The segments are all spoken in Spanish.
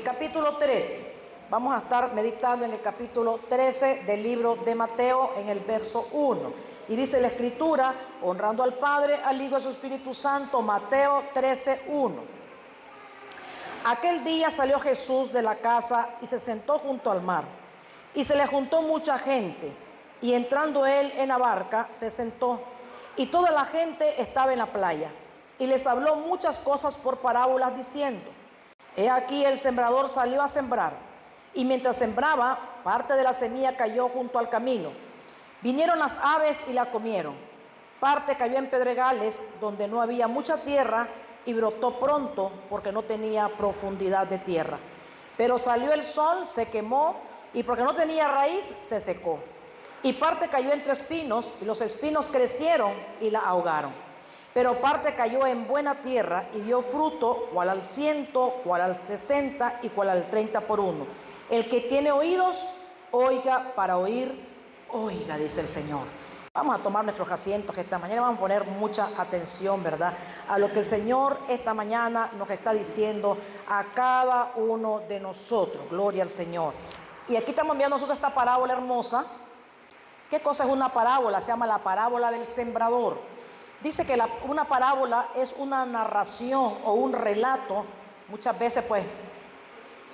el capítulo 13. Vamos a estar meditando en el capítulo 13 del libro de Mateo en el verso 1. Y dice la Escritura, honrando al Padre, al Hijo y a su Espíritu Santo, Mateo 13, 1. Aquel día salió Jesús de la casa y se sentó junto al mar. Y se le juntó mucha gente. Y entrando él en la barca, se sentó. Y toda la gente estaba en la playa. Y les habló muchas cosas por parábolas, diciendo: He aquí el sembrador salió a sembrar. Y mientras sembraba, parte de la semilla cayó junto al camino. Vinieron las aves y la comieron. Parte cayó en pedregales, donde no había mucha tierra, y brotó pronto, porque no tenía profundidad de tierra. Pero salió el sol, se quemó, y porque no tenía raíz, se secó. Y parte cayó entre espinos, y los espinos crecieron y la ahogaron. Pero parte cayó en buena tierra, y dio fruto, cual al 100, cual al 60, y cual al 30 por uno. El que tiene oídos, oiga para oír, oiga, dice el Señor. Vamos a tomar nuestros asientos esta mañana, vamos a poner mucha atención, ¿verdad?, a lo que el Señor esta mañana nos está diciendo a cada uno de nosotros. Gloria al Señor. Y aquí estamos viendo nosotros esta parábola hermosa. ¿Qué cosa es una parábola? Se llama la parábola del sembrador. Dice que una parábola es una narración o un relato, muchas veces pues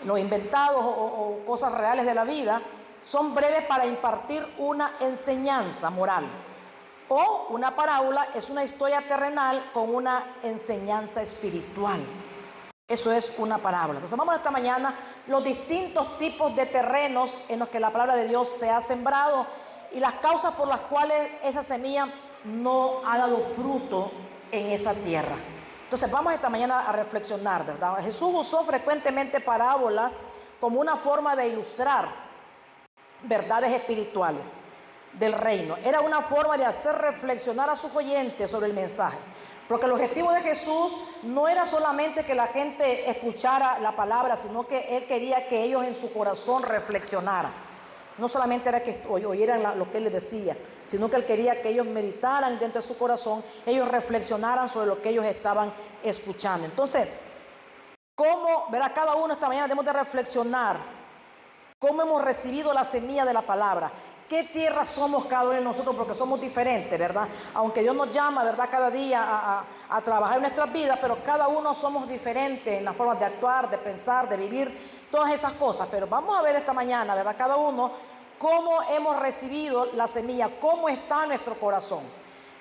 los inventados o cosas reales de la vida, son breves para impartir una enseñanza moral. O una parábola es una historia terrenal con una enseñanza espiritual. Eso es una parábola. Entonces vamos esta mañana los distintos tipos de terrenos en los que la palabra de Dios se ha sembrado y las causas por las cuales esa semilla no ha dado fruto en esa tierra. Entonces vamos esta mañana a reflexionar, ¿verdad? Jesús usó frecuentemente parábolas como una forma de ilustrar verdades espirituales del reino. Era una forma de hacer reflexionar a sus oyentes sobre el mensaje. Porque el objetivo de Jesús no era solamente que la gente escuchara la palabra, sino que Él quería que ellos en su corazón reflexionaran. No solamente era que oyeran lo que Él les decía, sino que Él quería que ellos meditaran dentro de su corazón, ellos reflexionaran sobre lo que ellos estaban escuchando. Entonces, ¿cómo, verá, cada uno esta mañana debemos de reflexionar cómo hemos recibido la semilla de la palabra? ¿Qué tierra somos cada uno de nosotros? Porque somos diferentes, ¿verdad? Aunque Dios nos llama, ¿verdad?, cada día a trabajar en nuestras vidas, pero cada uno somos diferentes en la forma de actuar, de pensar, de vivir, todas esas cosas. Pero vamos a ver esta mañana, ¿verdad?, cada uno, cómo hemos recibido la semilla, cómo está nuestro corazón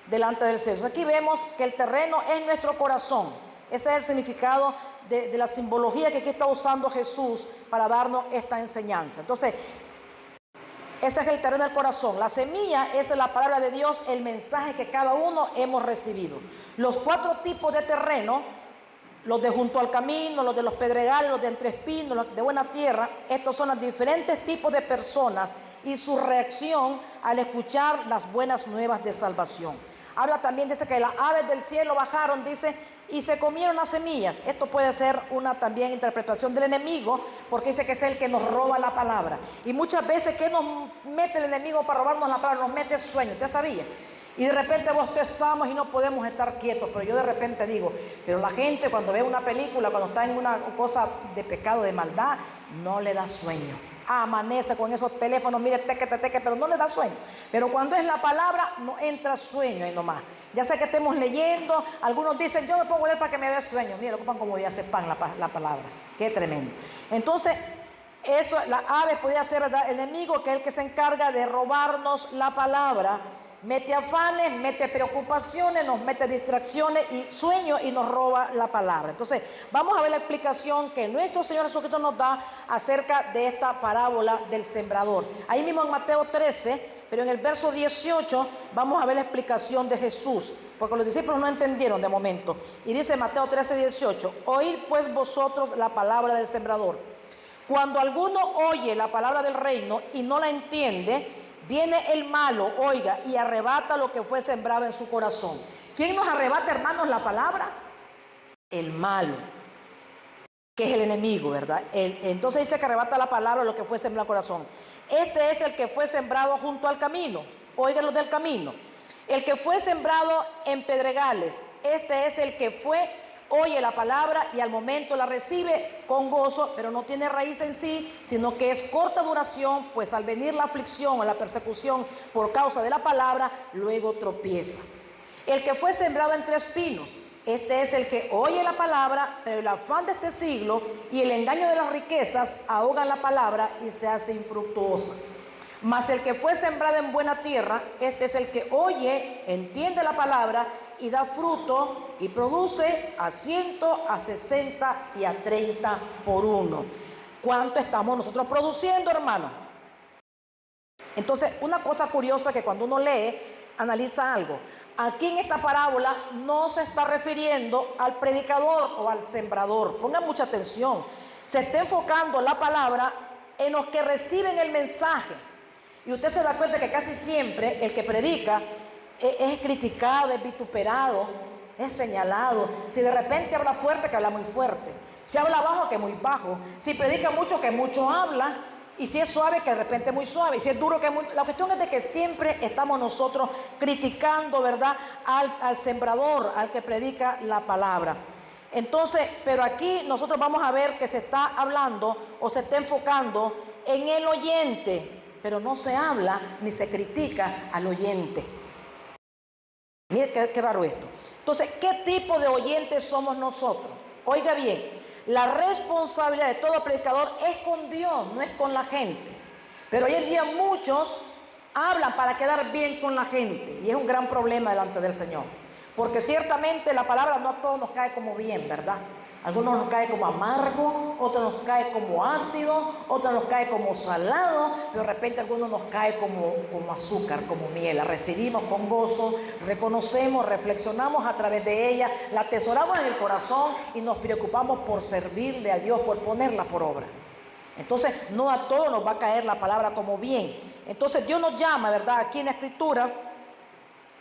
delante del Señor. Aquí vemos que el terreno es nuestro corazón. Ese es el significado de la simbología que aquí está usando Jesús para darnos esta enseñanza. Entonces, ese es el terreno del corazón. La semilla es la palabra de Dios, el mensaje que cada uno hemos recibido. Los 4 tipos de terreno, los de junto al camino, los de los pedregales, los de entre espinos, los de buena tierra, estos son los diferentes tipos de personas y su reacción al escuchar las buenas nuevas de salvación. Habla también, dice que las aves del cielo bajaron, dice, y se comieron las semillas. Esto puede ser una también interpretación del enemigo, porque dice que es el que nos roba la palabra. Y muchas veces, ¿qué nos mete el enemigo para robarnos la palabra? Nos mete sueño, ¿usted sabía? Y de repente bostezamos y no podemos estar quietos. Pero yo de repente digo, pero la gente cuando ve una película, cuando está en una cosa de pecado, de maldad, no le da sueño. Amanece con esos teléfonos, mire, teque, pero no le da sueño. Pero cuando es la palabra, no entra sueño ahí nomás. Ya sea que estemos leyendo, algunos dicen, yo me pongo a leer para que me dé sueño. Mire, lo ocupan como ya sepan la palabra. Qué tremendo. Entonces, eso, la ave podía ser el enemigo, que es el que se encarga de robarnos la palabra. Mete afanes, mete preocupaciones, nos mete distracciones y sueños y nos roba la palabra. Entonces, vamos a ver la explicación que nuestro Señor Jesucristo nos da acerca de esta parábola del sembrador. Ahí mismo en Mateo 13, pero en el verso 18, vamos a ver la explicación de Jesús, porque los discípulos no entendieron de momento. Y dice Mateo 13, 18, oíd pues vosotros la palabra del sembrador. Cuando alguno oye la palabra del reino y no la entiende, viene el malo, oiga, y arrebata lo que fue sembrado en su corazón. ¿Quién nos arrebata, hermanos, la palabra? El malo, que es el enemigo, ¿verdad? Entonces dice que arrebata la palabra, lo que fue sembrado en el corazón. Este es el que fue sembrado junto al camino. Oigan los del camino. El que fue sembrado en pedregales. Este es el que fue oye la palabra y al momento la recibe con gozo, pero no tiene raíz en sí, sino que es corta duración, pues al venir la aflicción o la persecución por causa de la palabra, luego tropieza. El que fue sembrado entre espinos, este es el que oye la palabra, pero el afán de este siglo y el engaño de las riquezas ahogan la palabra y se hace infructuosa. Mas el que fue sembrado en buena tierra, este es el que oye, entiende la palabra y da fruto y produce a 100, a 60 y a 30 por uno. ¿Cuánto estamos nosotros produciendo, hermano? Entonces, una cosa curiosa que cuando uno lee, analiza algo. Aquí en esta parábola no se está refiriendo al predicador o al sembrador. Pongan mucha atención. Se está enfocando la palabra en los que reciben el mensaje. Y usted se da cuenta que casi siempre el que predica es criticado, es vituperado, es señalado. Si de repente habla fuerte, que habla muy fuerte. Si habla bajo, que muy bajo. Si predica mucho, que mucho habla. Y si es suave, que de repente es muy suave. Y si es duro, que es muy... La cuestión es de que siempre estamos nosotros criticando, ¿verdad?, al sembrador, al que predica la palabra. Entonces, pero aquí nosotros vamos a ver que se está hablando o se está enfocando en el oyente, pero no se habla ni se critica al oyente. Mire qué raro esto. Entonces, ¿qué tipo de oyentes somos nosotros? Oiga bien, la responsabilidad de todo predicador es con Dios, no es con la gente. Pero hoy en día muchos hablan para quedar bien con la gente y es un gran problema delante del Señor. Porque ciertamente la palabra no a todos nos cae como bien, ¿verdad? Algunos nos cae como amargo, otros nos cae como ácido, otros nos cae como salado, pero de repente algunos nos cae como azúcar, como miel. La recibimos con gozo, reconocemos, reflexionamos a través de ella, la atesoramos en el corazón y nos preocupamos por servirle a Dios, por ponerla por obra. Entonces, no a todos nos va a caer la palabra como bien. Entonces, Dios nos llama, ¿verdad? Aquí en la Escritura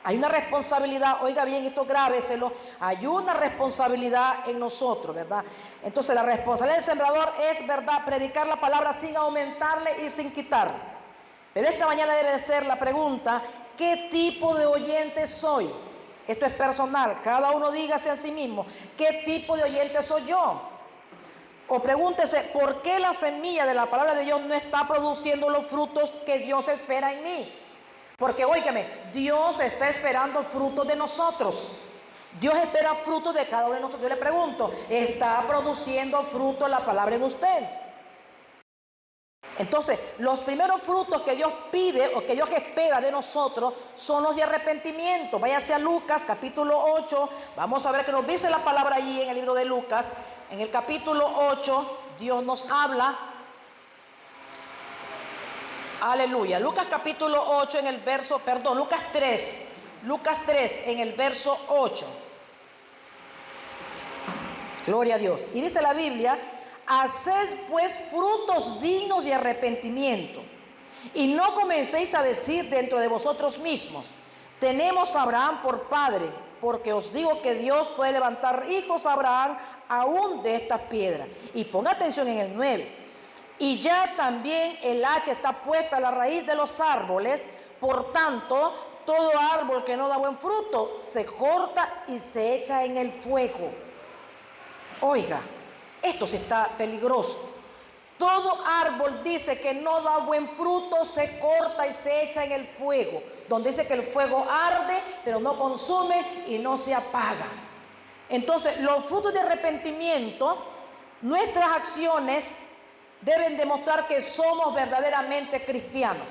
hay una responsabilidad, oiga bien, esto grábeselo, hay una responsabilidad en nosotros, ¿verdad? Entonces la responsabilidad del sembrador es, ¿verdad?, predicar la palabra sin aumentarle y sin quitarle. Pero esta mañana debe ser la pregunta, ¿qué tipo de oyente soy? Esto es personal, cada uno dígase a sí mismo, ¿qué tipo de oyente soy yo? O pregúntese, ¿por qué la semilla de la palabra de Dios no está produciendo los frutos que Dios espera en mí? Porque, óigame, Dios está esperando frutos de nosotros. Dios espera frutos de cada uno de nosotros. Yo le pregunto, ¿está produciendo fruto la palabra en usted? Entonces, los primeros frutos que Dios pide o que Dios espera de nosotros son los de arrepentimiento. Váyase a Lucas, capítulo 8. Vamos a ver que nos dice la palabra allí en el libro de Lucas. En el capítulo 8, Dios nos habla. Aleluya. Lucas capítulo 8 en el verso, perdón, Lucas 3 en el verso 8. Gloria a Dios. Y dice la Biblia, haced pues frutos dignos de arrepentimiento y no comencéis a decir dentro de vosotros mismos, tenemos a Abraham por padre, porque os digo que Dios puede levantar hijos a Abraham aún de estas piedras. Y ponga atención en el 9. Y ya también el hacha está puesta a la raíz de los árboles, por tanto, todo árbol que no da buen fruto se corta y se echa en el fuego. Oiga, esto sí está peligroso. Todo árbol dice que no da buen fruto, se corta y se echa en el fuego, donde dice que el fuego arde, pero no consume y no se apaga. Entonces, los frutos de arrepentimiento, nuestras acciones deben demostrar que somos verdaderamente cristianos,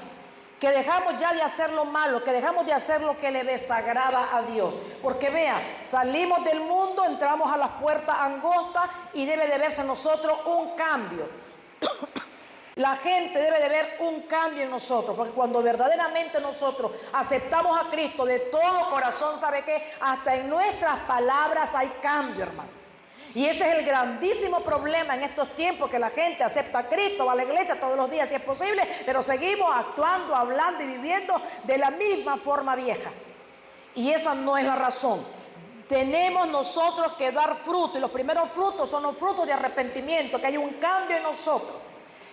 que dejamos ya de hacer lo malo, que dejamos de hacer lo que le desagrada a Dios. Porque vea, salimos del mundo, entramos a las puertas angostas y debe de verse en nosotros un cambio. La gente debe de ver un cambio en nosotros, porque cuando verdaderamente nosotros aceptamos a Cristo de todo corazón, ¿sabe qué? Hasta en nuestras palabras hay cambio, hermano. Y ese es el grandísimo problema en estos tiempos, que la gente acepta a Cristo, va a la iglesia todos los días si es posible, pero seguimos actuando, hablando y viviendo de la misma forma vieja. Y esa no es la razón. Tenemos nosotros que dar fruto, y los primeros frutos son los frutos de arrepentimiento, que hay un cambio en nosotros.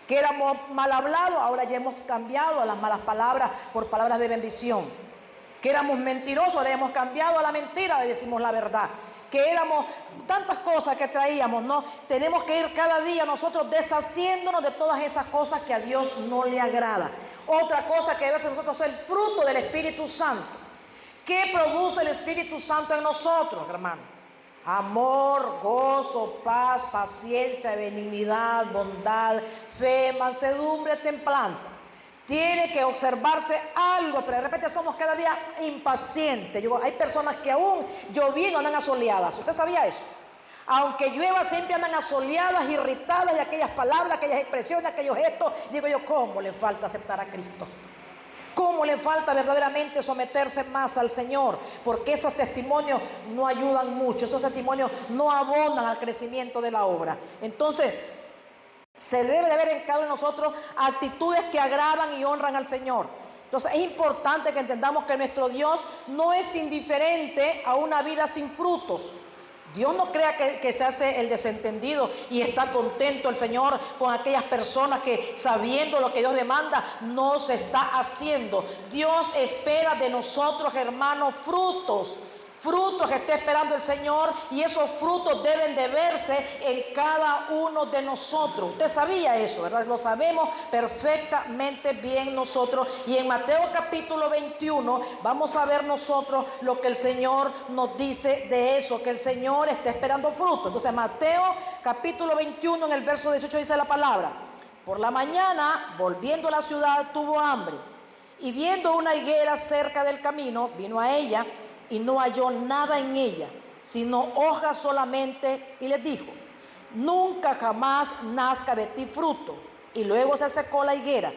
Que éramos mal hablados, ahora ya hemos cambiado a las malas palabras por palabras de bendición. Que éramos mentirosos, le hemos cambiado a la mentira, le decimos la verdad. Que éramos tantas cosas que traíamos, ¿no? Tenemos que ir cada día nosotros deshaciéndonos de todas esas cosas que a Dios no le agrada. Otra cosa que debe ser nosotros es el fruto del Espíritu Santo. ¿Qué produce el Espíritu Santo en nosotros, hermano? Amor, gozo, paz, paciencia, benignidad, bondad, fe, mansedumbre, templanza. Tiene que observarse algo, pero de repente somos cada día impacientes. Hay personas que aún lloviendo andan asoleadas. ¿Usted sabía eso? Aunque llueva siempre andan asoleadas, irritadas, y aquellas palabras, aquellas expresiones, aquellos gestos. Digo yo, ¿cómo le falta aceptar a Cristo? ¿Cómo le falta verdaderamente someterse más al Señor? Porque esos testimonios no ayudan mucho, esos testimonios no abonan al crecimiento de la obra. Entonces, se debe de ver en cada uno de nosotros actitudes que agradan y honran al Señor. Entonces, es importante que entendamos que nuestro Dios no es indiferente a una vida sin frutos. Dios no crea que se hace el desentendido y está contento el Señor con aquellas personas que, sabiendo lo que Dios demanda, no se está haciendo. Dios espera de nosotros, hermanos, frutos que esté esperando el Señor, y esos frutos deben de verse en cada uno de nosotros. Usted sabía eso, ¿verdad? Lo sabemos perfectamente bien nosotros. Y en Mateo capítulo 21 vamos a ver nosotros lo que el Señor nos dice de eso, que el Señor está esperando frutos. Entonces Mateo capítulo 21 en el verso 18 dice la palabra: por la mañana, volviendo a la ciudad, tuvo hambre, y viendo una higuera cerca del camino, vino a ella y no halló nada en ella, sino hojas solamente, y les dijo: nunca jamás nazca de ti fruto. Y luego se secó la higuera.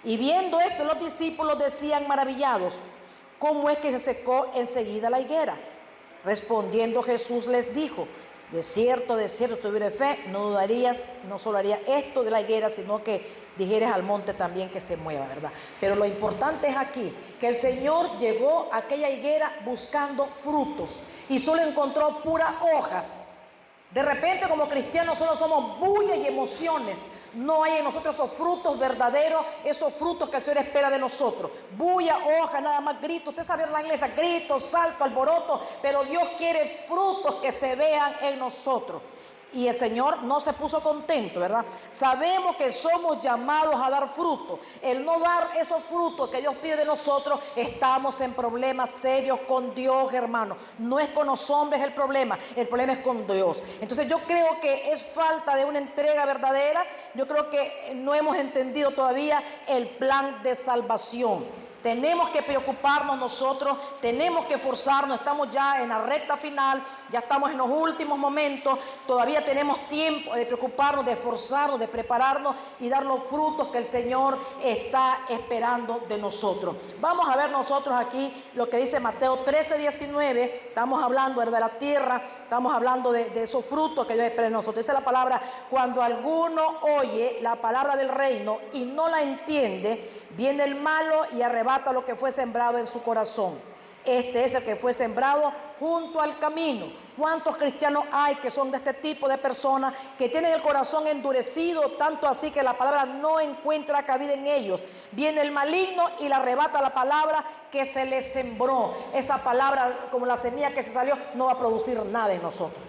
Y viendo esto, los discípulos decían maravillados: ¿cómo es que se secó enseguida la higuera? Respondiendo Jesús les dijo: de cierto, si tuvieras fe, no dudarías, no solo haría esto de la higuera, sino que dijeres al monte también que se mueva, ¿verdad? Pero lo importante es aquí, que el Señor llegó a aquella higuera buscando frutos y solo encontró puras hojas. De repente, como cristianos solo somos bulla y emociones. No hay en nosotros esos frutos verdaderos, esos frutos que el Señor espera de nosotros. Bulla, hoja, nada más gritos. Usted sabe en la iglesia, gritos, salto, alboroto. Pero Dios quiere frutos que se vean en nosotros. Y el Señor no se puso contento, ¿verdad? Sabemos que somos llamados a dar fruto. El no dar esos frutos que Dios pide de nosotros, estamos en problemas serios con Dios, hermano. No es con los hombres el problema es con Dios. Entonces yo creo que es falta de una entrega verdadera. Yo creo que no hemos entendido todavía el plan de salvación. Tenemos que preocuparnos nosotros, tenemos que esforzarnos, estamos ya en la recta final, ya estamos en los últimos momentos, todavía tenemos tiempo de preocuparnos, de esforzarnos, de prepararnos y dar los frutos que el Señor está esperando de nosotros. Vamos a ver nosotros aquí lo que dice Mateo 13:19, estamos hablando de la tierra, estamos hablando de esos frutos que Dios espera de nosotros. Dice la palabra: cuando alguno oye la palabra del reino y no la entiende, viene el malo y arrebata lo que fue sembrado en su corazón. Este es el que fue sembrado junto al camino. ¿Cuántos cristianos hay que son de este tipo de personas que tienen el corazón endurecido, tanto así que la palabra no encuentra cabida en ellos? Viene el maligno y le arrebata la palabra que se les sembró. Esa palabra, como la semilla que se salió, no va a producir nada en nosotros.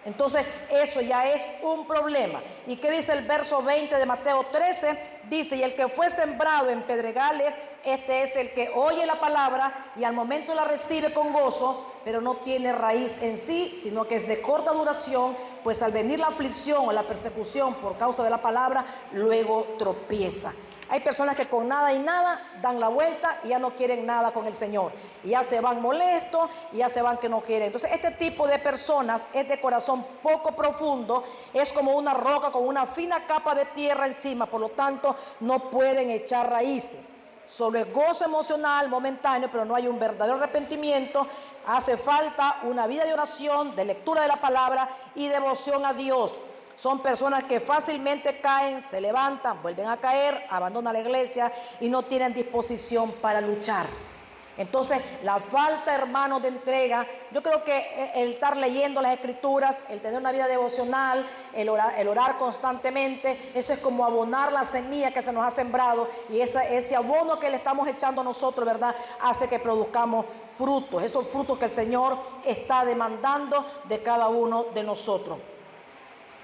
Entonces eso ya es un problema. ¿Y qué dice el verso 20 de Mateo 13? Dice: y el que fue sembrado en pedregales, este es el que oye la palabra y al momento la recibe con gozo, pero no tiene raíz en sí, sino que es de corta duración, pues al venir la aflicción o la persecución por causa de la palabra, luego tropieza. Hay personas que con nada y nada dan la vuelta y ya no quieren nada con el Señor. Y ya se van molestos y ya se van que no quieren. Entonces este tipo de personas es de corazón poco profundo, es como una roca con una fina capa de tierra encima, por lo tanto no pueden echar raíces. Solo es gozo emocional momentáneo, pero no hay un verdadero arrepentimiento. Hace falta una vida de oración, de lectura de la palabra y devoción a Dios. Son personas que fácilmente caen, se levantan, vuelven a caer, abandonan la iglesia y no tienen disposición para luchar. Entonces, la falta, hermano, de entrega, yo creo que el estar leyendo las Escrituras, el tener una vida devocional, el orar constantemente, eso es como abonar la semilla que se nos ha sembrado, y ese abono que le estamos echando a nosotros, ¿verdad?, hace que produzcamos frutos, esos frutos que el Señor está demandando de cada uno de nosotros.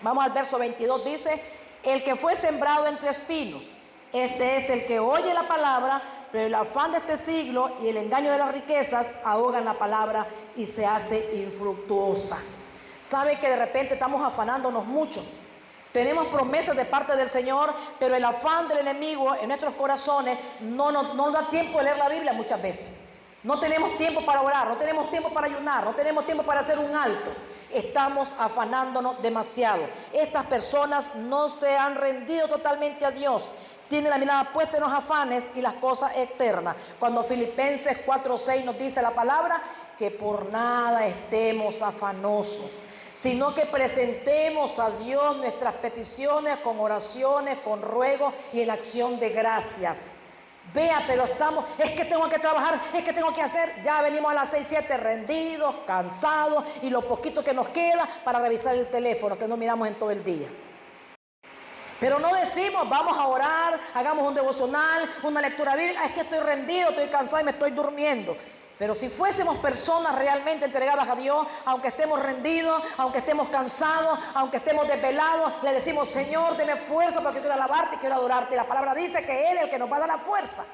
Vamos al verso 22, dice: el que fue sembrado entre espinos, este es el que oye la palabra, pero el afán de este siglo y el engaño de las riquezas ahogan la palabra y se hace infructuosa. Sabe que de repente estamos afanándonos mucho. Tenemos promesas de parte del Señor, pero el afán del enemigo en nuestros corazones no nos da tiempo de leer la Biblia muchas veces. No tenemos tiempo para orar, no tenemos tiempo para ayunar, no tenemos tiempo para hacer un alto. Estamos afanándonos demasiado. Estas personas no se han rendido totalmente a Dios. Tienen la mirada puesta en los afanes y las cosas externas. Cuando Filipenses 4:6 nos dice la palabra, que por nada estemos afanosos, sino que presentemos a Dios nuestras peticiones con oraciones, con ruegos y en acción de gracias. Vea, pero es que tengo que trabajar, es que tengo que hacer. Ya venimos a las 6, 7 rendidos, cansados, y lo poquito que nos queda para revisar el teléfono que no miramos en todo el día. Pero no decimos, vamos a orar, hagamos un devocional, una lectura bíblica. Es que estoy rendido, estoy cansado y me estoy durmiendo. Pero si fuésemos personas realmente entregadas a Dios, aunque estemos rendidos, aunque estemos cansados, aunque estemos desvelados, le decimos: Señor, deme fuerza porque quiero alabarte y quiero adorarte. Y la palabra dice que Él es el que nos va a dar la fuerza.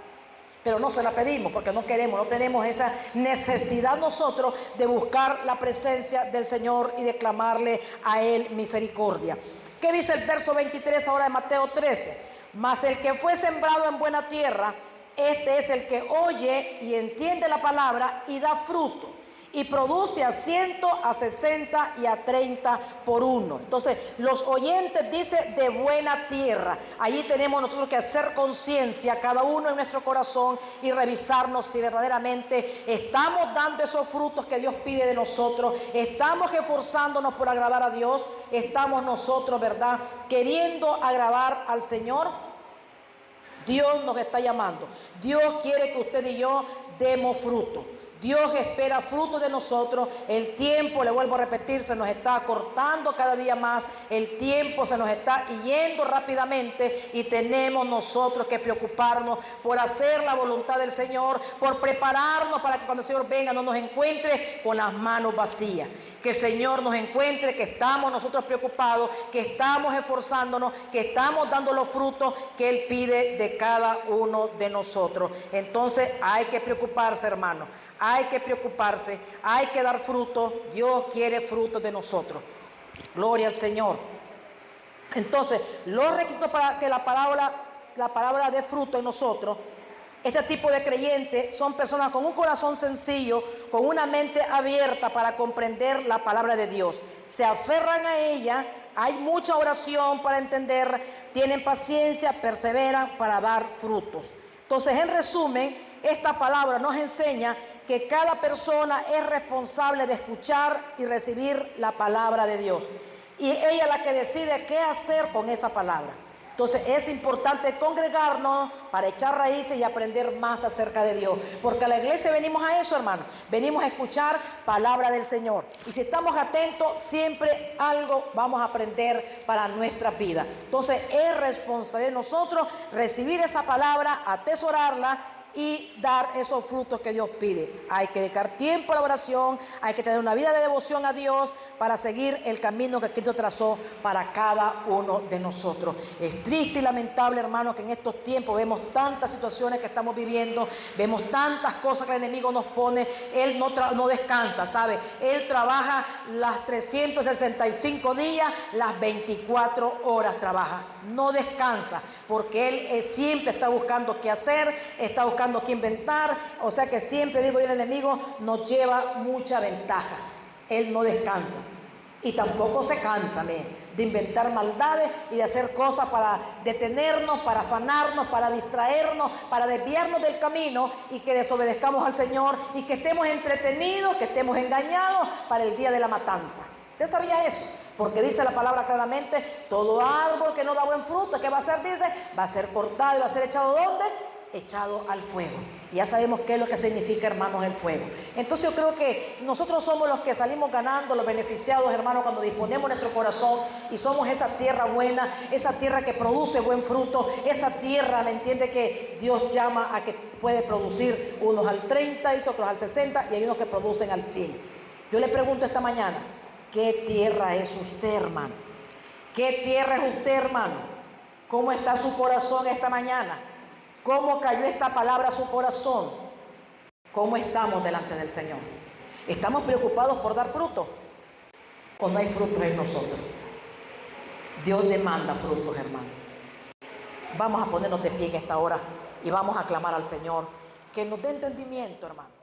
Pero no se la pedimos porque no queremos, no tenemos esa necesidad nosotros de buscar la presencia del Señor y de clamarle a Él misericordia. ¿Qué dice el verso 23 ahora de Mateo 13? Mas el que fue sembrado en buena tierra, este es el que oye y entiende la palabra y da fruto, y produce a 100, a 60 y a 30 por uno. Entonces, los oyentes dice de buena tierra. Allí tenemos nosotros que hacer conciencia, cada uno en nuestro corazón, y revisarnos si verdaderamente estamos dando esos frutos que Dios pide de nosotros, estamos esforzándonos por agradar a Dios, estamos nosotros, ¿verdad?, queriendo agradar al Señor. Dios nos está llamando. Dios quiere que usted y yo demos fruto. Dios espera fruto de nosotros. El tiempo, le vuelvo a repetir, se nos está acortando cada día más. El tiempo se nos está yendo rápidamente y tenemos nosotros que preocuparnos por hacer la voluntad del Señor, por prepararnos para que cuando el Señor venga no nos encuentre con las manos vacías. Que el Señor nos encuentre, que estamos nosotros preocupados, que estamos esforzándonos, que estamos dando los frutos que Él pide de cada uno de nosotros. Entonces hay que preocuparse, hermano. Hay que preocuparse, hay que dar fruto. Dios quiere frutos de nosotros. Gloria al Señor. Entonces, los requisitos para que la palabra dé fruto en nosotros, este tipo de creyentes son personas con un corazón sencillo, con una mente abierta para comprender la palabra de Dios. Se aferran a ella, hay mucha oración para entender, tienen paciencia, perseveran para dar frutos. Entonces, en resumen, esta palabra nos enseña que cada persona es responsable de escuchar y recibir la palabra de Dios. Y ella es la que decide qué hacer con esa palabra. Entonces es importante congregarnos para echar raíces y aprender más acerca de Dios. Porque a la iglesia venimos a eso, hermano. Venimos a escuchar palabra del Señor. Y si estamos atentos, siempre algo vamos a aprender para nuestra vida. Entonces es responsabilidad de nosotros recibir esa palabra, atesorarla y dar esos frutos que Dios pide. Hay que dedicar tiempo a la oración, hay que tener una vida de devoción a Dios para seguir el camino que Cristo trazó para cada uno de nosotros. Es triste y lamentable, hermanos, que en estos tiempos vemos tantas situaciones que estamos viviendo, vemos tantas cosas que el enemigo nos pone. Él no descansa, ¿sabe? Él trabaja las 365 días, las 24 horas trabaja, no descansa, porque Él siempre está buscando qué hacer, está buscando qué inventar. O sea que siempre, digo yo, el enemigo nos lleva mucha ventaja. Él no descansa y tampoco se cansa de inventar maldades y de hacer cosas para detenernos, para afanarnos, para distraernos, para desviarnos del camino y que desobedezcamos al Señor y que estemos entretenidos, que estemos engañados para el día de la matanza. ¿Usted sabía eso? Porque dice la palabra claramente: todo árbol que no da buen fruto, ¿qué va a hacer? Dice, va a ser cortado y va a ser echado ¿dónde? echado al fuego. Y ya sabemos qué es lo que significa, hermanos, el fuego. Entonces yo creo que nosotros somos los que salimos ganando, los beneficiados, hermanos, cuando disponemos nuestro corazón y somos esa tierra buena, esa tierra que produce buen fruto, esa tierra, ¿me entiende?, que Dios llama a que puede producir unos al 30, y otros al 60, y hay unos que producen al 100. Yo le pregunto esta mañana, ¿qué tierra es usted, hermano? ¿Qué tierra es usted, hermano? ¿Cómo está su corazón esta mañana? ¿Cómo cayó esta palabra a su corazón? ¿Cómo estamos delante del Señor? ¿Estamos preocupados por dar fruto? ¿O no hay frutos en nosotros? Dios demanda frutos, hermano. Vamos a ponernos de pie en esta hora y vamos a clamar al Señor que nos dé entendimiento, hermano.